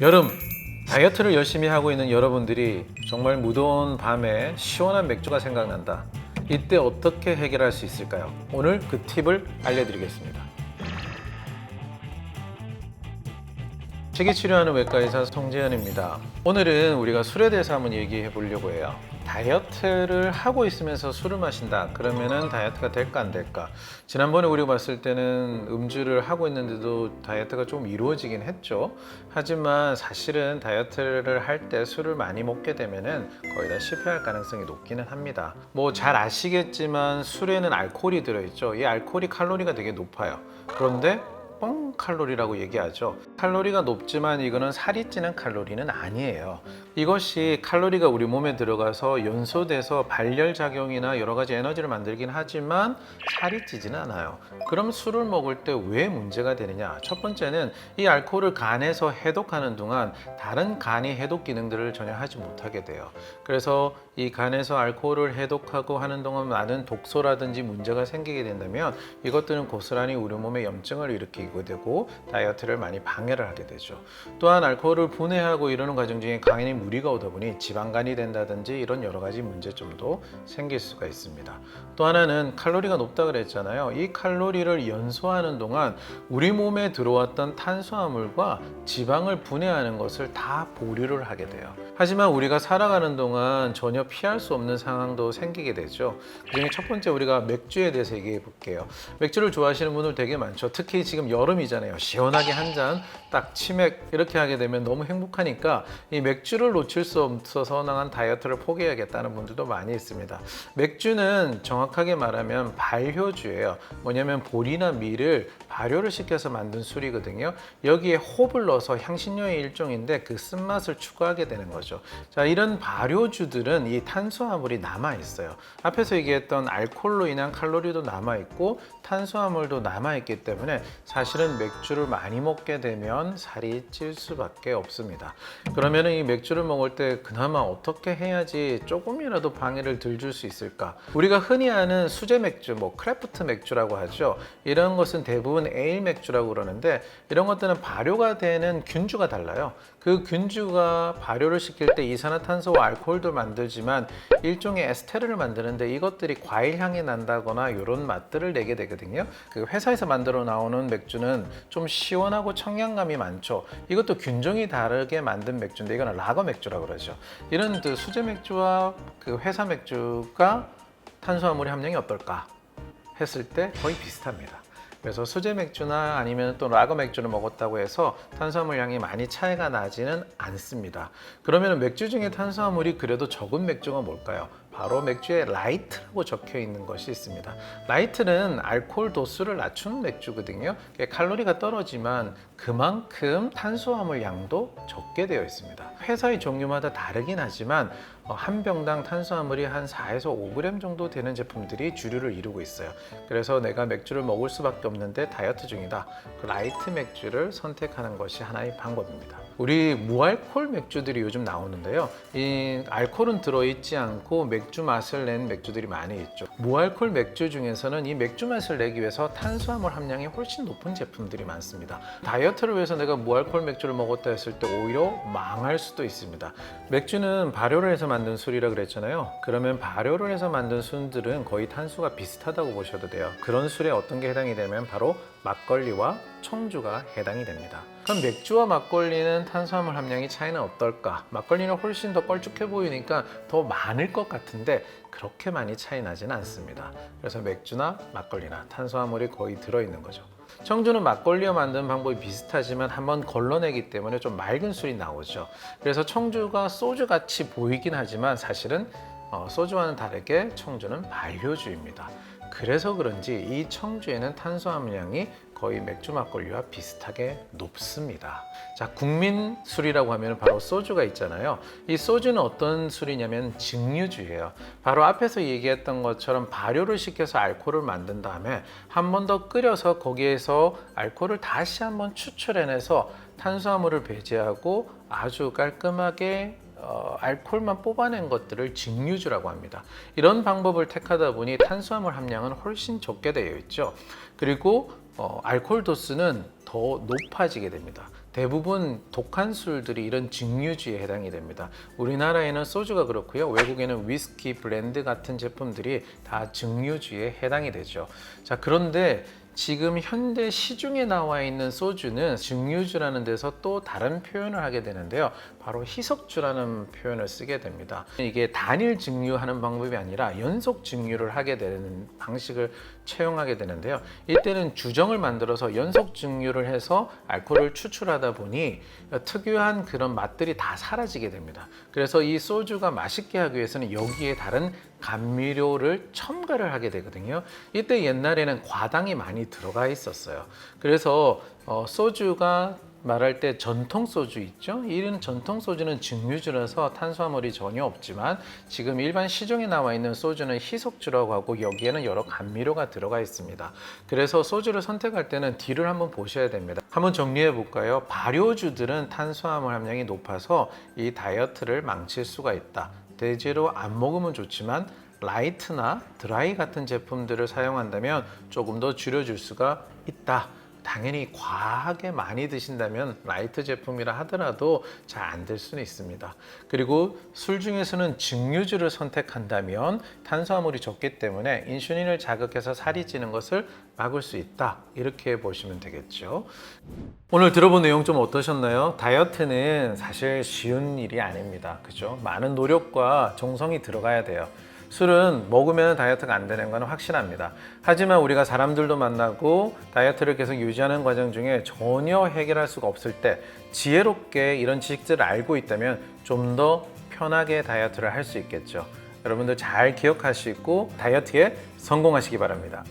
여름 다이어트를 열심히 하고 있는 여러분들이 정말 무더운 밤에 시원한 맥주가 생각난다. 이때 어떻게 해결할 수 있을까요? 오늘 그 팁을 알려드리겠습니다. 치기치료하는 외과의사 송재현입니다. 오늘은 우리가 술에 대해서 한번 얘기해 보려고 해요. 다이어트를 하고 있으면서 술을 마신다. 그러면은 다이어트가 될까 안 될까? 지난번에 우리가 봤을 때는 음주를 하고 있는데도 다이어트가 좀 이루어지긴 했죠. 하지만 사실은 다이어트를 할 때 술을 많이 먹게 되면은 거의 다 실패할 가능성이 높기는 합니다. 뭐 잘 아시겠지만 술에는 알코올이 들어있죠. 이 알코올이 칼로리가 되게 높아요. 그런데 칼로리라고 얘기하죠. 칼로리가 높지만 이거는 살이 찌는 칼로리는 아니에요. 이것이 칼로리가 우리 몸에 들어가서 연소돼서 발열작용이나 여러 가지 에너지를 만들긴 하지만 살이 찌지는 않아요. 그럼 술을 먹을 때 왜 문제가 되느냐? 첫 번째는 이 알코올을 간에서 해독하는 동안 다른 간이 해독 기능들을 전혀 하지 못하게 돼요. 그래서 이 간에서 알코올을 해독하고 하는 동안 많은 독소라든지 문제가 생기게 된다면 이것들은 고스란히 우리 몸에 염증을 일으키게 되고 다이어트를 많이 방해를 하게 되죠. 또한 알코올을 분해하고 이러는 과정 중에 간에 무리가 오다 보니 지방간이 된다든지 이런 여러 가지 문제점도 생길 수가 있습니다. 또 하나는 칼로리가 높다 그랬잖아요. 이 칼로리를 연소하는 동안 우리 몸에 들어왔던 탄수화물과 지방을 분해하는 것을 다 보류를 하게 돼요. 하지만 우리가 살아가는 동안 전혀 피할 수 없는 상황도 생기게 되죠. 그중에 첫 번째 우리가 맥주에 대해서 얘기해 볼게요. 맥주를 좋아하시는 분들 되게 많죠. 특히 지금 여름이잖아요. 시원하게 한 잔 딱 치맥 이렇게 하게 되면 너무 행복하니까 이 맥주를 놓칠 수 없어서 난 다이어트를 포기해야겠다는 분들도 많이 있습니다. 맥주는 정확하게 말하면 발효주예요. 뭐냐면 보리나 밀을 발효를 시켜서 만든 술이거든요. 여기에 홉을 넣어서 향신료의 일종인데 그 쓴맛을 추구하게 되는 거죠. 자, 이런 발효주들은 이 탄수화물이 남아 있어요. 앞에서 얘기했던 알코올로 인한 칼로리도 남아 있고 탄수화물도 남아 있기 때문에 사실은 맥주를 많이 먹게 되면 살이 찔 수밖에 없습니다. 그러면 이 맥주를 먹을 때 그나마 어떻게 해야지 조금이라도 방해를 덜 줄 수 있을까? 우리가 흔히 아는 수제 맥주, 뭐 크래프트 맥주라고 하죠. 이런 것은 대부분 에일 맥주라고 그러는데 이런 것들은 발효가 되는 균주가 달라요. 그 균주가 발효를 시킬 때 이산화탄소와 알코올도 만들지만 일종의 에스테르를 만드는데 이것들이 과일 향이 난다거나 이런 맛들을 내게 되거든요. 그 회사에서 만들어 나오는 맥주는 좀 시원하고 청량감이 많죠. 이것도 균종이 다르게 만든 맥주인데 이거는 라거 맥주라고 그러죠. 이런 그 수제 맥주와 그 회사 맥주가 탄수화물의 함량이 어떨까 했을 때 거의 비슷합니다. 그래서 수제 맥주나 아니면 또 라거 맥주를 먹었다고 해서 탄수화물 양이 많이 차이가 나지는 않습니다. 그러면 맥주 중에 탄수화물이 그래도 적은 맥주가 뭘까요? 바로 맥주에 라이트라고 적혀 있는 것이 있습니다. 라이트는 알코올 도수를 낮추는 맥주거든요. 칼로리가 떨어지만 그만큼 탄수화물 양도 적게 되어 있습니다. 회사의 종류마다 다르긴 하지만 한 병당 탄수화물이 한 4에서 5g 정도 되는 제품들이 주류를 이루고 있어요. 그래서 내가 맥주를 먹을 수밖에 없는데 다이어트 중이다. 그 라이트 맥주를 선택하는 것이 하나의 방법입니다. 우리 무알콜 맥주들이 요즘 나오는데요. 이 알코올은 들어있지 않고 맥주 맛을 낸 맥주들이 많이 있죠. 무알콜 맥주 중에서는 이 맥주 맛을 내기 위해서 탄수화물 함량이 훨씬 높은 제품들이 많습니다. 다이어트를 위해서 내가 무알콜 맥주를 먹었다 했을 때 오히려 망할 수도 있습니다. 맥주는 발효를 해서 만든 술이라 그랬잖아요. 그러면 발효를 해서 만든 술들은 거의 탄수가 비슷하다고 보셔도 돼요. 그런 술에 어떤 게 해당이 되면 바로 막걸리와 청주가 해당이 됩니다. 그럼 맥주와 막걸리는 탄수화물 함량이 차이는 어떨까? 막걸리는 훨씬 더 걸쭉해 보이니까 더 많을 것 같은데 그렇게 많이 차이 나지는 않습니다. 그래서 맥주나 막걸리나 탄수화물이 거의 들어있는 거죠. 청주는 막걸리와 만드는 방법이 비슷하지만 한번 걸러내기 때문에 좀 맑은 술이 나오죠. 그래서 청주가 소주같이 보이긴 하지만 사실은 소주와는 다르게 청주는 발효주입니다. 그래서 그런지 이 청주에는 탄수화물량이 거의 맥주 막걸리와 비슷하게 높습니다. 자, 국민 술이라고 하면 바로 소주가 있잖아요. 이 소주는 어떤 술이냐면 증류주예요. 바로 앞에서 얘기했던 것처럼 발효를 시켜서 알코올을 만든 다음에 한 번 더 끓여서 거기에서 알코올을 다시 한번 추출해내서 탄수화물을 배제하고 아주 깔끔하게 알코올만 뽑아낸 것들을 증류주라고 합니다. 이런 방법을 택하다 보니 탄수화물 함량은 훨씬 적게 되어 있죠. 그리고 알코올 도수는 더 높아지게 됩니다. 대부분 독한 술들이 이런 증류주에 해당이 됩니다. 우리나라에는 소주가 그렇고요. 외국에는 위스키, 블렌드 같은 제품들이 다 증류주에 해당이 되죠. 자, 그런데 지금 현대 시중에 나와 있는 소주는 증류주라는 데서 또 다른 표현을 하게 되는데요. 바로 희석주라는 표현을 쓰게 됩니다. 이게 단일 증류하는 방법이 아니라 연속 증류를 하게 되는 방식을 채용하게 되는데요. 이때는 주정을 만들어서 연속 증류를 해서 알코올을 추출하다 보니 특유한 그런 맛들이 다 사라지게 됩니다. 그래서 이 소주가 맛있게 하기 위해서는 여기에 다른 감미료를 첨가를 하게 되거든요. 이때 옛날에는 과당이 많이 들어가 있었어요. 그래서 소주가 말할 때 전통 소주 있죠? 이런 전통 소주는 증류주라서 탄수화물이 전혀 없지만 지금 일반 시중에 나와 있는 소주는 희석주라고 하고 여기에는 여러 감미료가 들어가 있습니다. 그래서 소주를 선택할 때는 뒤를 한번 보셔야 됩니다. 한번 정리해 볼까요? 발효주들은 탄수화물 함량이 높아서 이 다이어트를 망칠 수가 있다. 대체로 안 먹으면 좋지만 라이트나 드라이 같은 제품들을 사용한다면 조금 더 줄여줄 수가 있다. 당연히 과하게 많이 드신다면 라이트 제품이라 하더라도 잘 안 될 수는 있습니다. 그리고 술 중에서는 증류주를 선택한다면 탄수화물이 적기 때문에 인슐린을 자극해서 살이 찌는 것을 막을 수 있다. 이렇게 보시면 되겠죠. 오늘 들어본 내용 좀 어떠셨나요? 다이어트는 사실 쉬운 일이 아닙니다. 그죠? 많은 노력과 정성이 들어가야 돼요. 술은 먹으면 다이어트가 안 되는 건 확실합니다. 하지만 우리가 사람들도 만나고 다이어트를 계속 유지하는 과정 중에 전혀 해결할 수가 없을 때 지혜롭게 이런 지식들을 알고 있다면 좀 더 편하게 다이어트를 할 수 있겠죠. 여러분들 잘 기억하시고 다이어트에 성공하시기 바랍니다.